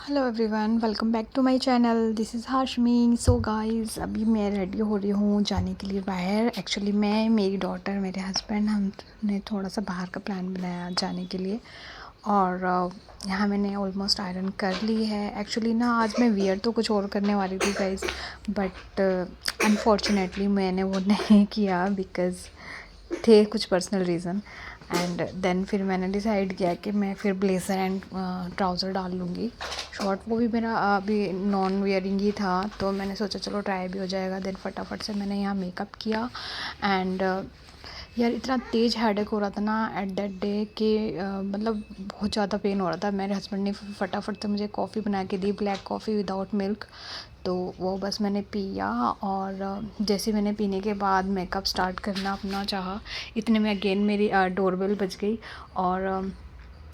Hello everyone, welcome back to my channel. This is Hashmi. So guys, अभी मैं ready हो रही हूँ जाने के लिए बाहर। एक्चुअली मैं, मेरी डॉटर, मेरे हस्बैंड, हमने थोड़ा सा बाहर का प्लान बनाया जाने के लिए। और यहाँ मैंने ऑलमोस्ट आयरन कर ली है। एक्चुअली ना आज मैं वियर तो कुछ और करने वाली थी गाइस, बट अनफॉर्चुनेटली मैंने वो नहीं किया बिकॉज़ थे कुछ पर्सनल रीज़न। एंड देन फिर मैंने डिसाइड किया कि मैं फिर ब्लेज़र एंड ट्राउज़र डाल लूँगी। शॉर्ट वो भी मेरा अभी नॉन वियरिंग ही था, तो मैंने सोचा चलो ट्राई भी हो जाएगा। देन फटाफट से मैंने यहाँ मेकअप किया। एंड यार इतना तेज़ हेडेक हो रहा था ना एट दैट डे कि मतलब बहुत ज़्यादा पेन हो रहा था। मेरे हस्बैंड ने फटाफट से मुझे कॉफ़ी बना के दी, ब्लैक कॉफ़ी विदाउट मिल्क। तो वो बस मैंने पिया। और जैसे मैंने पीने के बाद मेकअप स्टार्ट करना अपना चाहा, इतने में अगेन मेरी डोरबेल बज गई और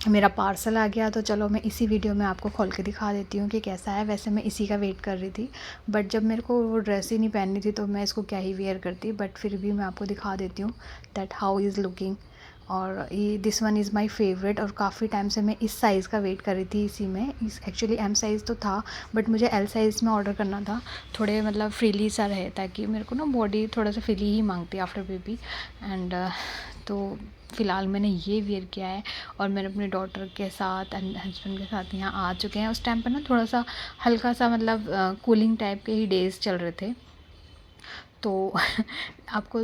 मेरा पार्सल आ गया। तो चलो मैं इसी वीडियो में आपको खोल के दिखा देती हूँ कि कैसा है। वैसे मैं इसी का वेट कर रही थी, बट जब मेरे को वो ड्रेस ही नहीं पहननी थी तो मैं इसको क्या ही वेयर करती। बट फिर भी मैं आपको दिखा देती हूँ दैट हाउ इज़ लुकिंग। और ये this one is my favourite. और काफ़ी टाइम से मैं इस साइज़ का वेट कर रही थी। इसी में इस एक्चुअली एम साइज़ तो था, बट मुझे एल साइज़ में ऑर्डर करना था। थोड़े मतलब फ्रीली सा रहे, ताकि मेरे को ना बॉडी थोड़ा सा फ्रीली ही मांगती है आफ्टर बेबी। एंड तो फ़िलहाल मैंने ये वेयर किया है। और मैंने अपनी डॉटर के साथ एंड हस्बैंड के साथ यहाँ आ चुके हैं। उस टाइम पर ना थोड़ा सा हल्का सा मतलब कूलिंग टाइप के ही डेज़ चल रहे थे। तो आपको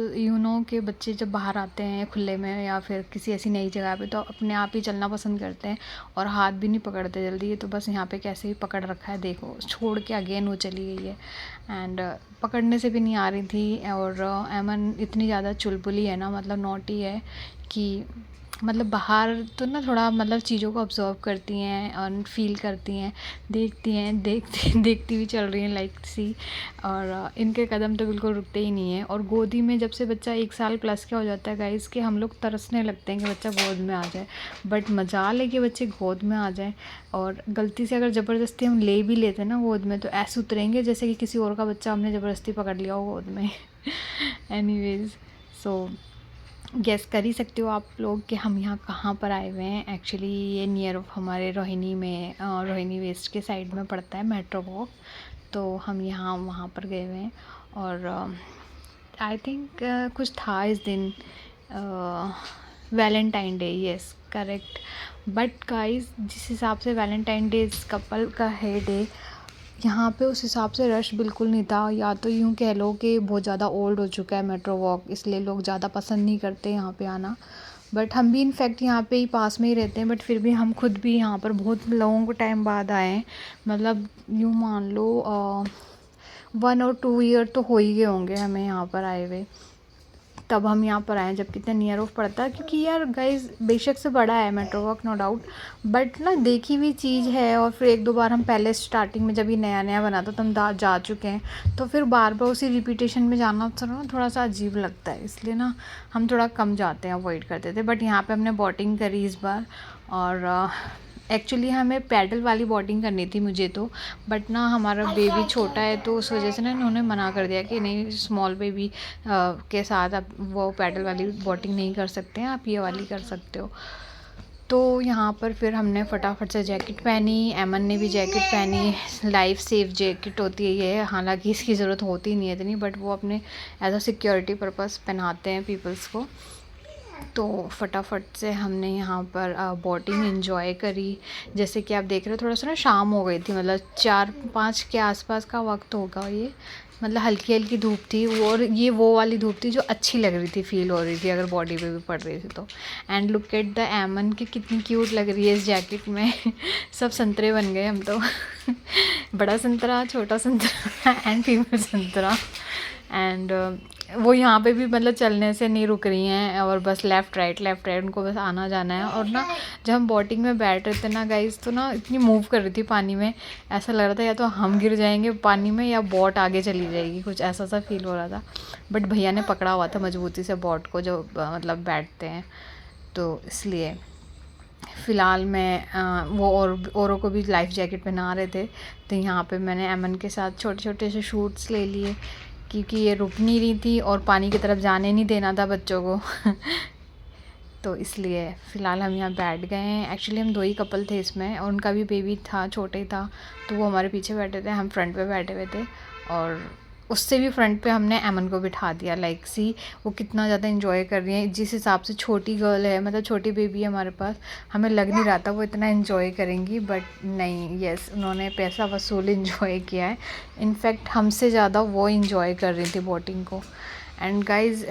कि बच्चे जब बाहर आते हैं खुले में या फिर किसी ऐसी नई जगह पे, तो अपने आप ही चलना पसंद करते हैं और हाथ भी नहीं पकड़ते जल्दी। ये तो बस यहाँ पे कैसे ही पकड़ रखा है, देखो छोड़ के अगेन वो चली गई है। एंड पकड़ने से भी नहीं आ रही थी। और एमन इतनी ज़्यादा चुलबुली है ना, मतलब नॉटी है कि मतलब बाहर तो ना थोड़ा मतलब चीज़ों को ऑब्जर्व करती हैं और फील करती हैं, देखती भी चल रही हैं लाइक सी। और इनके कदम तो बिल्कुल रुकते ही नहीं हैं। और गोदी में जब से बच्चा 1 साल प्लस का हो जाता है गाइस, कि हम लोग तरसने लगते हैं कि बच्चा गोद में आ जाए। बट मजाल है कि बच्चे गोद में आ जाए। और गलती से अगर ज़बरदस्ती हम ले भी लेते हैं ना गोद में, तो ऐसे उतरेंगे जैसे कि किसी और का बच्चा हमने ज़बरदस्ती पकड़ लिया हो गोद में। एनीवेज, सो गेस कर ही सकते हो आप लोग कि हम यहाँ कहाँ पर आए हुए हैं। एक्चुअली ये नियर ऑफ हमारे रोहिणी में, रोहिणी वेस्ट के साइड में पड़ता है मेट्रो वॉक। तो हम यहाँ वहाँ पर गए हुए हैं। और आई थिंक कुछ था इस दिन, Valentine day, yes correct. But guys, जिस हिसाब से वैलेंटाइन डे इस कपल का है डे, यहाँ पे उस हिसाब से रश बिल्कुल नहीं था। या तो यूँ कह लो कि बहुत ज़्यादा ओल्ड हो चुका है मेट्रो वॉक, इसलिए लोग ज़्यादा पसंद नहीं करते यहाँ पे आना। बट हम भी इनफैक्ट यहाँ पे ही पास में ही रहते हैं, बट फिर भी हम खुद भी यहाँ पर बहुत लॉन्ग टाइम बाद आए हैं। मतलब यूँ मान लो 1 और 2 ईयर तो हो ही गए होंगे हमें यहाँ पर आए हुए, तब हम यहाँ पर आए। जब कितने नियर ऑफ पड़ता है, क्योंकि यार गाइज बेशक से बड़ा है metro walk, no doubt, but ना देखी हुई चीज़ है। और फिर 1-2 बार हम पहले स्टार्टिंग में जब ये नया नया बना था तो हम जा चुके हैं, तो फिर बार बार उसी रिपीटेशन में जाना थोड़ा सा अजीब लगता है। इसलिए ना हम थोड़ा कम जाते हैं, अवॉइड करते थे। बट यहाँ पर हमने बोटिंग करी इस बार। और एक्चुअली हमें पैडल वाली बोटिंग करनी थी मुझे तो, बट ना हमारा बेबी छोटा है, तो उस वजह से ना इन्होंने मना कर दिया कि नहीं, स्मॉल बेबी के साथ आप वो पैडल वाली बोटिंग नहीं कर सकते हैं, आप ये वाली कर सकते हो। तो यहाँ पर फिर हमने फटाफट से जैकेट पहनी, एमन ने भी जैकेट पहनी। लाइफ सेफ जैकेट होती है ये, हालांकि इसकी ज़रूरत होती नहीं है इतनी, बट वो अपने एज अ सिक्योरिटी पर्पस पहनाते हैं पीपल्स को। तो फटाफट से हमने यहाँ पर बोटिंग एंजॉय करी। जैसे कि आप देख रहे हो, थोड़ा सा ना शाम हो गई थी, मतलब 4-5 के आसपास का वक्त होगा ये। मतलब हल्की हल्की धूप थी, और ये वो वाली धूप थी जो अच्छी लग रही थी, फील हो रही थी अगर बॉडी पे भी पड़ रही थी तो। एंड लुक एट द एमन, कि कितनी क्यूट लग रही है इस जैकेट में। सब संतरे बन गए हम तो। बड़ा संतरा, छोटा संतरा एंड फीमेल संतरा। एंड वो यहाँ पे भी मतलब चलने से नहीं रुक रही हैं, और बस लेफ़्ट राइट उनको बस आना जाना है। और ना जब हम बोटिंग में बैठ रहे थे ना गाइस, तो ना इतनी मूव कर रही थी पानी में, ऐसा लग रहा था या तो हम गिर जाएंगे पानी में या बोट आगे चली जाएगी, कुछ ऐसा सा फील हो रहा था। बट भैया ने पकड़ा हुआ था मजबूती से बोट को, जो मतलब बैठते हैं, तो इसलिए फ़िलहाल मैं वो औरों को भी लाइफ जैकेट पहना रहे थे। तो यहाँ पे मैंने एमन के साथ छोटे छोटे से शूट्स ले लिए, क्योंकि ये रुक नहीं रही थी और पानी की तरफ जाने नहीं देना था बच्चों को। तो इसलिए फ़िलहाल हम यहाँ बैठ गए हैं। एक्चुअली हम 2 ही कपल थे इसमें, और उनका भी बेबी था, छोटे था, तो वो हमारे पीछे बैठे थे, हम फ्रंट पे बैठे हुए थे। और उससे भी फ्रंट पे हमने एमन को बिठा दिया। लाइक सी वो कितना ज़्यादा इन्जॉय कर रही है। जिस हिसाब से छोटी गर्ल है, मतलब छोटी बेबी है हमारे पास, हमें लग नहीं रहा था वो इतना इन्जॉय करेंगी, बट नहीं, यस, उन्होंने पैसा वसूल इन्जॉय किया है। इनफैक्ट हमसे ज़्यादा वो इन्जॉय कर रही थी बोटिंग को। एंड गाइज़,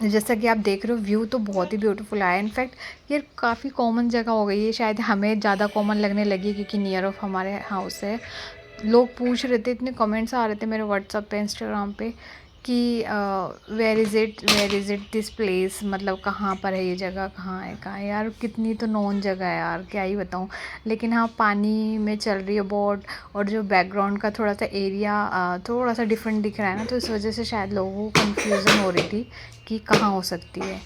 जैसा कि आप देख रहे हो, व्यू तो बहुत ही ब्यूटीफुल आया है। इनफैक्ट ये काफ़ी कॉमन जगह हो गई है, शायद हमें ज़्यादा कॉमन लगने लगी क्योंकि नियर ऑफ हमारे हाउस है। लोग पूछ रहे थे, इतने कमेंट्स आ रहे थे मेरे व्हाट्सएप पे, इंस्टाग्राम पे कि where is it this place, मतलब कहाँ पर है ये जगह, कहाँ है यार। कितनी तो नॉन जगह है यार, क्या ही बताऊँ। लेकिन हाँ, पानी में चल रही है बोट, और जो बैकग्राउंड का थोड़ा सा एरिया थोड़ा सा डिफरेंट दिख रहा है ना, तो इस वजह से शायद लोगों को कन्फ्यूज़न हो रही थी कि कहाँ हो सकती है,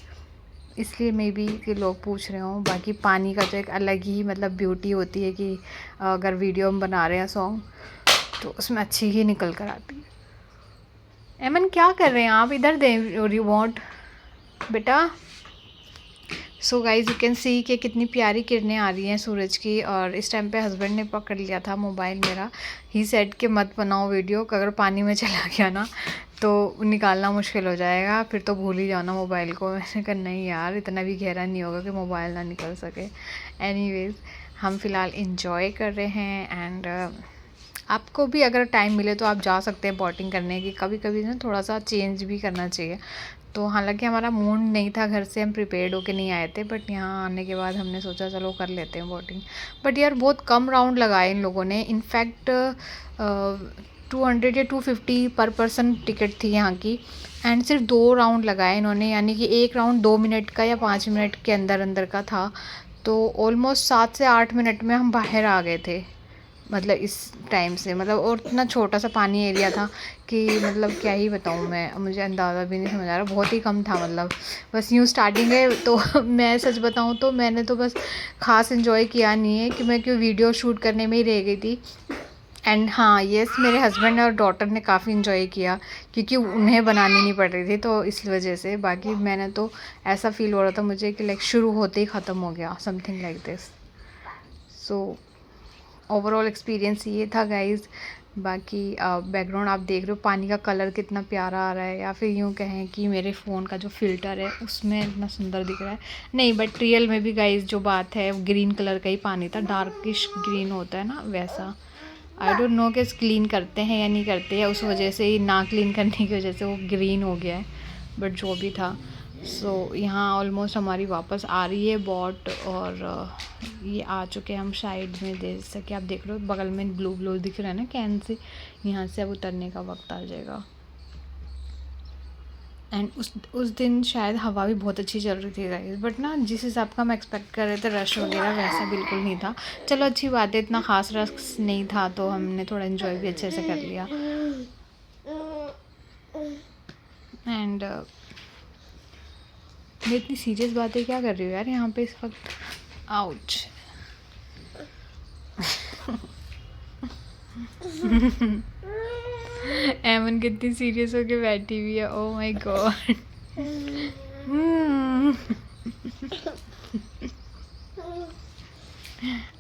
इसलिए मे बी कि लोग पूछ रहे हों। बाकी पानी का तो एक अलग ही मतलब ब्यूटी होती है कि अगर वीडियो हम बना रहे हैं सॉन्ग, तो उसमें अच्छी ही निकल कर आती है। एमन क्या कर रहे हैं आप? इधर दें रिमोट बेटा। So guys, you can see कि कितनी प्यारी किरणें आ रही हैं सूरज की। और इस टाइम पे हस्बैंड ने पकड़ लिया था मोबाइल मेरा। ही सेड कि मत बनाओ वीडियो, अगर पानी में चला गया ना तो निकालना मुश्किल हो जाएगा, फिर तो भूल ही जाना मोबाइल को। मैंने कहा नहीं यार, इतना भी गहरा नहीं होगा कि मोबाइल ना निकल सके। एनीवेज, हम फ़िलहाल इंजॉय कर रहे हैं। एंड आपको भी अगर टाइम मिले तो आप जा सकते हैं बोटिंग करने की। कभी कभी ना थोड़ा सा चेंज भी करना चाहिए। तो हालांकि हमारा मूड नहीं था, घर से हम प्रिपेयर्ड होके नहीं आए थे, बट यहाँ आने के बाद हमने सोचा चलो कर लेते हैं बोटिंग। बट यार बहुत कम राउंड लगाए इन लोगों ने। इनफैक्ट 200 या 250 पर पर्सन टिकट थी यहाँ की, एंड सिर्फ 2 राउंड लगाए इन्होंने, यानी कि एक राउंड 2 मिनट का या 5 मिनट के अंदर अंदर का था। तो ऑलमोस्ट 7 से 8 मिनट में हम बाहर आ गए थे, मतलब इस टाइम से। मतलब और इतना छोटा सा पानी एरिया था कि मतलब क्या ही बताऊँ मैं, मुझे अंदाज़ा भी नहीं समझ आ रहा, बहुत ही कम था। मतलब बस यूँ स्टार्टिंग है तो मैं सच बताऊँ तो मैंने तो बस ख़ास इन्जॉय किया नहीं है, कि मैं क्यों वीडियो शूट करने में ही रह गई थी। एंड हाँ, यस, मेरे हस्बैंड और डॉटर ने काफ़ी इन्जॉय किया क्योंकि उन्हें बनानी नहीं पड़ रही थी, तो इस वजह से। बाकी मैंने तो ऐसा फ़ील हो रहा था मुझे कि लाइक शुरू होते ही ख़त्म हो गया, something like this. So overall experience ये था गाइज़। बाकी बैकग्राउंड आप देख रहे हो, पानी का कलर कितना प्यारा आ रहा है, या फिर यूँ कहें कि मेरे फ़ोन का जो फ़िल्टर है उसमें इतना सुंदर दिख रहा है। नहीं, बट रियल में भी गाइज़ जो बात है, ग्रीन कलर का ही पानी था, डार्किश ग्रीन होता है ना वैसा। आई डोंट नो कि क्लीन करते हैं या नहीं करते हैं, उस वजह से ही, ना क्लीन करने की वजह से वो ग्रीन हो गया है, बट जो भी था। सो यहाँ ऑलमोस्ट हमारी वापस आ रही है बोट, और ये आ चुके हैं हम साइड में। जैसा कि आप देख रहे हो बगल में ब्लू ब्लू दिख रहा है ना कैन से, यहाँ से अब उतरने का वक्त आ जाएगा। एंड उस दिन शायद हवा भी बहुत अच्छी चल रही थी गाइस, बट ना जिस हिसाब का हम एक्सपेक्ट कर रहे थे रश वगैरह, वैसा बिल्कुल नहीं था। चलो अच्छी बात है, इतना ख़ास रश नहीं था, तो हमने थोड़ा इन्जॉय भी अच्छे से कर लिया। एंड मैं इतनी सीरियस बातें क्या कर रही हूँ यार यहाँ पे इस वक्त। आउच। एमन कितनी सीरियस होके बैठी हुई है, ओह माय गॉड।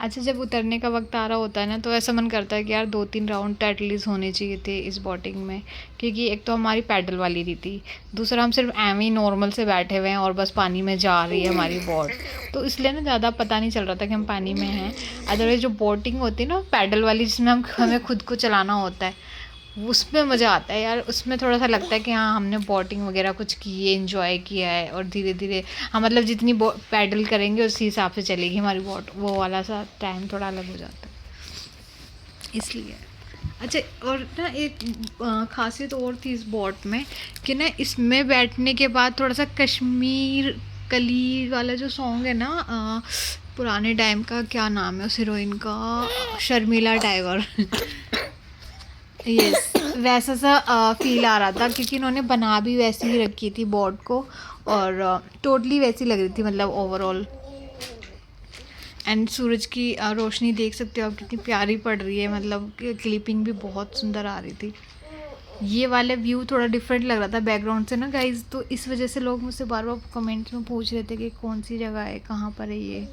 अच्छा, जब उतरने का वक्त आ रहा होता है ना, तो ऐसा मन करता है कि यार 2-3 राउंड तो एटलीस्ट होने चाहिए थे इस बोटिंग में, क्योंकि एक तो हमारी पैडल वाली रही थी, दूसरा हम सिर्फ एम ही नॉर्मल से बैठे हुए हैं और बस पानी में जा रही है हमारी बोट, तो इसलिए ना ज़्यादा पता नहीं चल रहा था कि हम पानी में हैं। अदरवाइज़ जो बोटिंग होती है ना पैडल वाली, जिसमें हमें खुद को चलाना होता है, उसमें मज़ा आता है यार। उसमें थोड़ा सा लगता है कि हाँ, हमने बोटिंग वगैरह कुछ की है, एंजॉय किया है, और धीरे धीरे हाँ, मतलब जितनी पैडल करेंगे उसी हिसाब से चलेगी हमारी बोट, वो वाला सा टाइम थोड़ा अलग हो जाता है इसलिए। अच्छा, और ना एक खासियत और थी इस बोट में कि ना इसमें बैठने के बाद थोड़ा सा कश्मीर कली वाला जो सॉन्ग है ना, पुराने टाइम का, क्या नाम है उस हीरोइन का, शर्मिला टैगोर। यस, वैसा सा फील आ रहा था, क्योंकि इन्होंने बना भी वैसी ही रखी थी बोट को, और टोटली वैसी लग रही थी, मतलब ओवरऑल। एंड सूरज की रोशनी देख सकते हो आप कितनी प्यारी पड़ रही है, मतलब क्लिपिंग भी बहुत सुंदर आ रही थी। ये वाला व्यू थोड़ा डिफरेंट लग रहा था बैकग्राउंड से ना गाइज, तो इस वजह से लोग मुझसे बार बार कमेंट में पूछ रहे थे कि कौन सी जगह है, कहाँ पर है ये।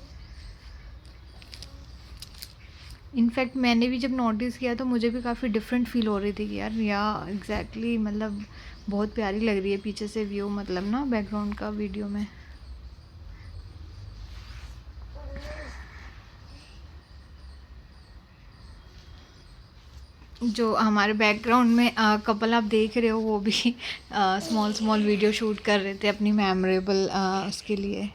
इनफैक्ट मैंने भी जब नोटिस किया तो मुझे भी काफ़ी डिफरेंट फील हो रही थी कि यार एग्जैक्टली मतलब बहुत प्यारी लग रही है पीछे से व्यू, मतलब ना बैकग्राउंड का वीडियो में। जो हमारे बैकग्राउंड में कपल आप देख रहे हो वो भी स्मॉल स्मॉल वीडियो शूट कर रहे थे अपनी मेमोरेबल उसके लिए।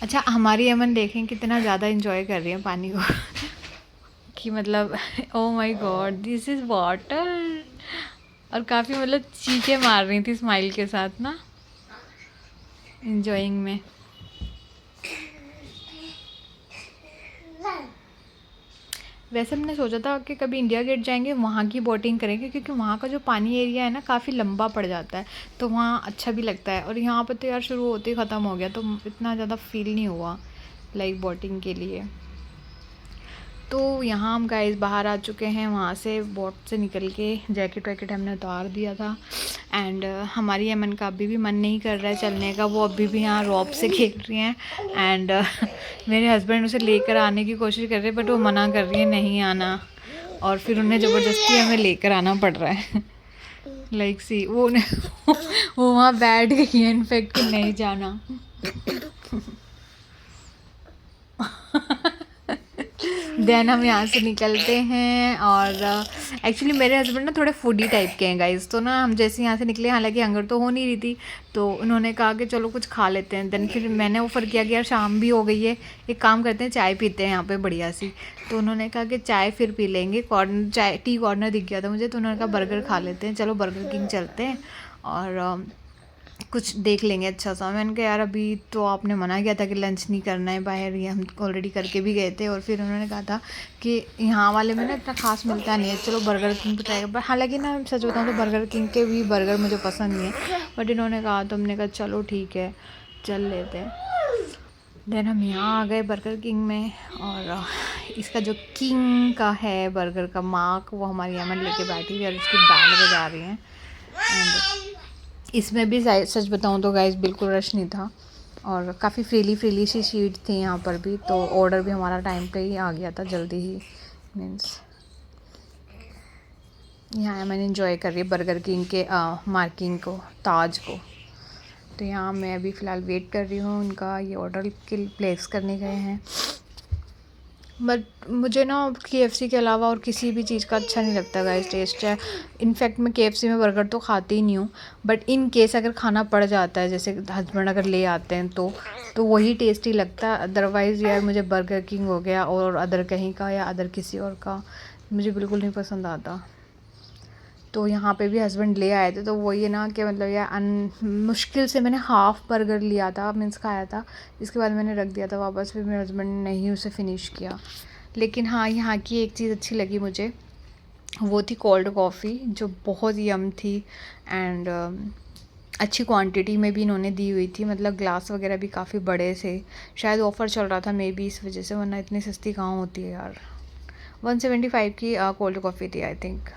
अच्छा, हमारी अमन देखें कितना ज़्यादा इन्जॉय कर रही है पानी को कि मतलब oh my God this is water, और काफ़ी मतलब चीखें मार रही थी स्माइल के साथ ना, इंजॉइंग में। वैसे हमने सोचा था कि कभी इंडिया गेट जाएंगे, वहाँ की बोटिंग करेंगे, क्योंकि वहाँ का जो पानी एरिया है ना काफ़ी लंबा पड़ जाता है, तो वहाँ अच्छा भी लगता है। और यहाँ पर तो यार शुरू होते ही ख़त्म हो गया, तो इतना ज़्यादा फील नहीं हुआ लाइक बोटिंग के लिए। तो यहाँ हम गाइस बाहर आ चुके हैं, वहाँ से बोट से निकल के जैकेट वैकेट हमने उतार दिया था। एंड हमारी अमन का अभी भी मन नहीं कर रहा है चलने का, वो अभी भी यहाँ रॉप से खेल रही हैं। एंड मेरे हस्बैंड उसे लेकर आने की कोशिश कर रहे हैं, बट वो मना कर रही है नहीं आना, और फिर उन्हें ज़बरदस्ती हमें लेकर आना पड़ रहा है लाइक सी वो वो वहाँ बैठ गई है इनफैक्ट कि नहीं जाना देन हम यहाँ से निकलते हैं। और एक्चुअली मेरे हस्बैंड ना थोड़े फूडी टाइप के हैं गाइस, तो ना हम जैसे यहाँ से निकले, हालांकि हंगर तो हो नहीं रही थी, तो उन्होंने कहा कि चलो कुछ खा लेते हैं। देन फिर मैंने ऑफ़र किया कि यार शाम भी हो गई है, एक काम करते हैं चाय पीते हैं यहाँ पे बढ़िया सी। तो उन्होंने कहा कि चाय फिर पी लेंगे, कॉर्नर चाय टी कॉर्नर दिख गया था मुझे, तो उन्होंने कहा बर्गर खा लेते हैं, चलो बर्गर किंग चलते हैं और कुछ देख लेंगे अच्छा सा। मैंने कहा यार अभी तो आपने मना किया था कि लंच नहीं करना है बाहर, ये हम ऑलरेडी करके भी गए थे। और फिर उन्होंने कहा था कि यहाँ वाले में ना इतना खास मिलता नहीं है, चलो बर्गर किंग पे ट्राई कर। हालांकि ना सच बताऊँ तो बर्गर किंग के भी बर्गर मुझे पसंद नहीं है, बट इन्होंने कहा तो हमने कहा चलो ठीक है चल लेते हैं। देन हम यहाँ आ गए बर्गर किंग में, और इसका जो किंग का है बर्गर का मार्क वो हमारी अमन लेके बैठी हुई है और उसकी बैंड बजा रही हैं। एंड इसमें भी सच बताऊँ तो गाइस बिल्कुल रश नहीं था, और काफ़ी फ्रीली सी सीट थी यहाँ पर भी, तो ऑर्डर भी हमारा टाइम पे ही आ गया था जल्दी ही। मीन्स यहाँ मैंने इन्जॉय कर रही है बर्गर किंग के मार्किंग को, ताज को। तो यहाँ मैं अभी फ़िलहाल वेट कर रही हूँ उनका, ये ऑर्डर के प्लेस करने गए हैं। बट मुझे ना KFC के अलावा और किसी भी चीज़ का अच्छा नहीं लगता गाइस टेस्ट है। इनफैक्ट मैं KFC में बर्गर तो खाती ही नहीं हूँ, बट इन केस अगर खाना पड़ जाता है, जैसे हस्बैंड अगर ले आते हैं तो वही टेस्टी लगता है। अदरवाइज़ यार मुझे बर्गर किंग हो गया और अदर कहीं का या अदर किसी और का मुझे बिल्कुल नहीं पसंद आता। तो यहाँ पे भी हस्बैंड ले आए थे, तो वही है ना कि मतलब यार मुश्किल से मैंने हाफ़ बर्गर लिया था, मीन्स खाया था, इसके बाद मैंने रख दिया था वापस, फिर मेरे हस्बैंड ने नहीं उसे फ़िनिश किया। लेकिन हाँ यहाँ की एक चीज़ अच्छी लगी मुझे, वो थी कोल्ड कॉफ़ी जो बहुत यम थी। एंड अच्छी क्वांटिटी में भी इन्होंने दी हुई थी, मतलब ग्लास वगैरह भी काफ़ी बड़े से, शायद ऑफ़र चल रहा था मे बी इस वजह से, वरना इतनी सस्ती कहाँ होती है यार। 175 की कोल्ड कॉफ़ी थी I think.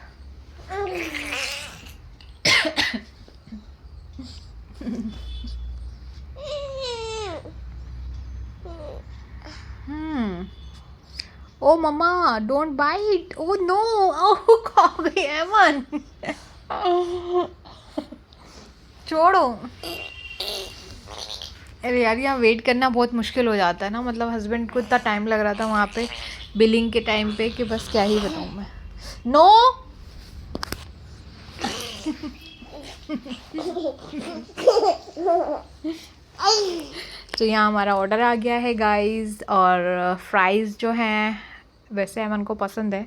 Oh mamma don't bite, oh no, oh खा गई एमन छोड़ो। अरे यार यहाँ वेट करना बहुत मुश्किल हो जाता है ना, मतलब हस्बैंड को इतना टाइम लग रहा था वहाँ पे बिलिंग के टाइम पे कि बस क्या ही बताऊँ मैं। नो तो यहाँ हमारा ऑर्डर आ गया है गाइस, और फ्राइज़ जो हैं वैसे एमन को पसंद है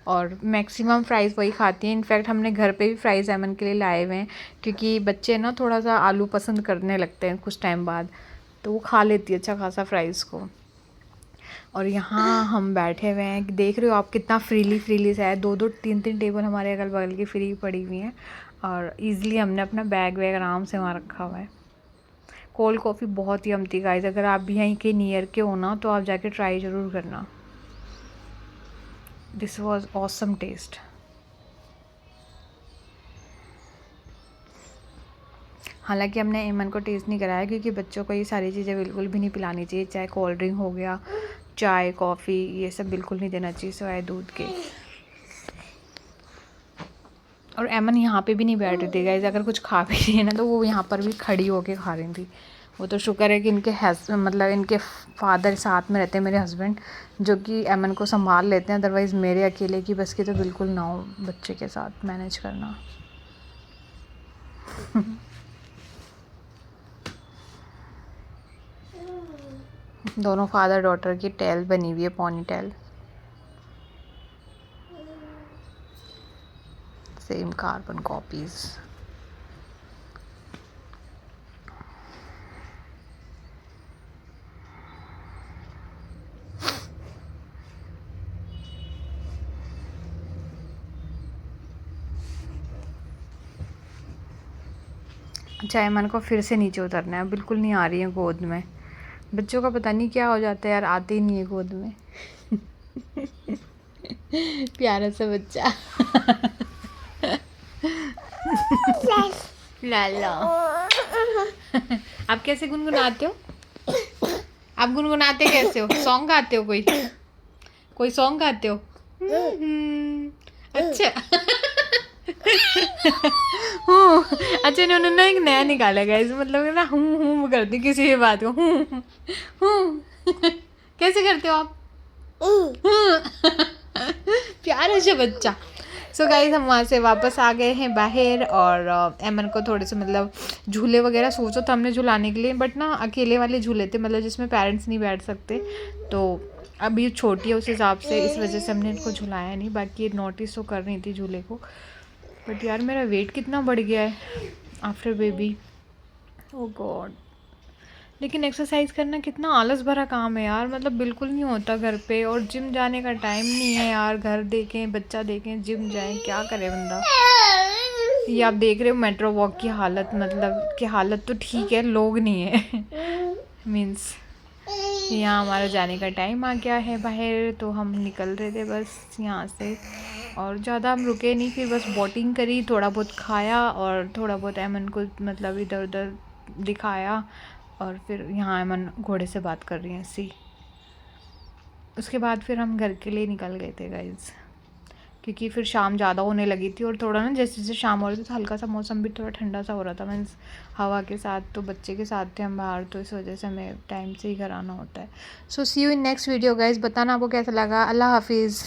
और मैक्सिमम फ्राइज़ वही खाती हैं। इनफैक्ट हमने घर पे भी फ्राइज़ एमन के लिए लाए हुए हैं, क्योंकि बच्चे ना थोड़ा सा आलू पसंद करने लगते हैं कुछ टाइम बाद, तो वो खा लेती है अच्छा खासा फ्राइज़ को। और यहाँ हम बैठे हुए हैं, देख रहे हो आप कितना फ्रीली से है, 2-2 3-3 टेबल हमारे अगल बगल की फ्री पड़ी हुई हैं, और ईज़िली हमने अपना बैग वैग आराम से वहाँ रखा हुआ है। कोल्ड कॉफ़ी बहुत ही अमती गाइस, अगर आप भी यहीं के नियर के हो ना तो आप जाके ट्राई ज़रूर करना। This was awesome taste. हालांकि हमने ऐमन को टेस्ट नहीं कराया क्योंकि बच्चों को ये सारी चीज़ें बिल्कुल भी नहीं पिलानी चाहिए, चाहे कोल्ड ड्रिंक हो गया, चाय, कॉफ़ी, ये सब बिल्कुल नहीं देना चाहिए सिवाय दूध के। और ऐमन यहाँ पे भी नहीं बैठ रही थी गाइस, अगर कुछ खा भी रही है ना तो वो यहाँ पर भी खड़ी होके खा रही थी। वो तो शुक्र है कि इनके फादर साथ में रहते हैं, मेरे हस्बैंड, जो कि ऐमन को संभाल लेते हैं। अदरवाइज़ मेरे अकेले की बस की तो बिल्कुल ना हो बच्चे के साथ मैनेज करना। दोनों फादर डॉटर की टेल बनी हुई है, pony tail, same carbon copies. अच्छा, ऐमन को फिर से नीचे उतरना है, बिल्कुल नहीं आ रही है गोद में। बच्चों का पता नहीं क्या हो जाता है यार, आते ही नहीं है गोद में। प्यारा सा बच्चा। लाला। आप कैसे गुनगुनाते हो? आप गुनगुनाते कैसे हो? सॉन्ग गाते हो? कोई सॉन्ग गाते हो? अच्छा। अच्छा, इन्होंने ना एक नया निकाला गाइस, मतलब ना हूँ करती किसी भी बात को, हूँ। कैसे करते हो आप? प्यारा सा बच्चा। सो गाइस, हम वहाँ से वापस आ गए हैं बाहर, और ऐमन को थोड़े से मतलब झूले वगैरह सोचो तो हमने झुलाने के लिए, बट ना अकेले वाले झूले थे, मतलब जिसमें पेरेंट्स नहीं बैठ सकते। तो अभी छोटी है उस हिसाब से, इस वजह से हमने इनको झुलाया नहीं। बाकी नोटिस तो कर रही थी झूले को। बट यार मेरा वेट कितना बढ़ गया है आफ्टर बेबी, ओह गॉड। लेकिन एक्सरसाइज करना कितना आलस भरा काम है यार, मतलब बिल्कुल नहीं होता घर पे, और जिम जाने का टाइम नहीं है यार। घर देखें, बच्चा देखें, जिम जाएं, क्या करे बंदा। ये आप देख रहे हो मेट्रो वॉक की हालत, मतलब कि हालत तो ठीक है, लोग नहीं है। मीन्स यहाँ हमारा जाने का टाइम आ गया है बाहर, तो हम निकल रहे थे बस यहाँ से, और ज़्यादा हम रुके नहीं, फिर बस बोटिंग करी, थोड़ा बहुत खाया, और थोड़ा बहुत ऐमन को मतलब इधर उधर दिखाया, और फिर यहाँ ऐमन घोड़े से बात कर रही हैं सी। उसके बाद फिर हम घर के लिए निकल गए थे गाइज, क्योंकि फिर शाम ज़्यादा होने लगी थी, और थोड़ा ना जैसे जैसे शाम हो रही थी तो हल्का सा मौसम भी थोड़ा ठंडा सा हो रहा था, मीन्स हवा के साथ। तो बच्चे के साथ थे हम बाहर, तो इस वजह से हमें टाइम से ही घर आना होता है। So see you in next video guys. बताना आपको कैसा लगा। अल्लाह हाफिज़।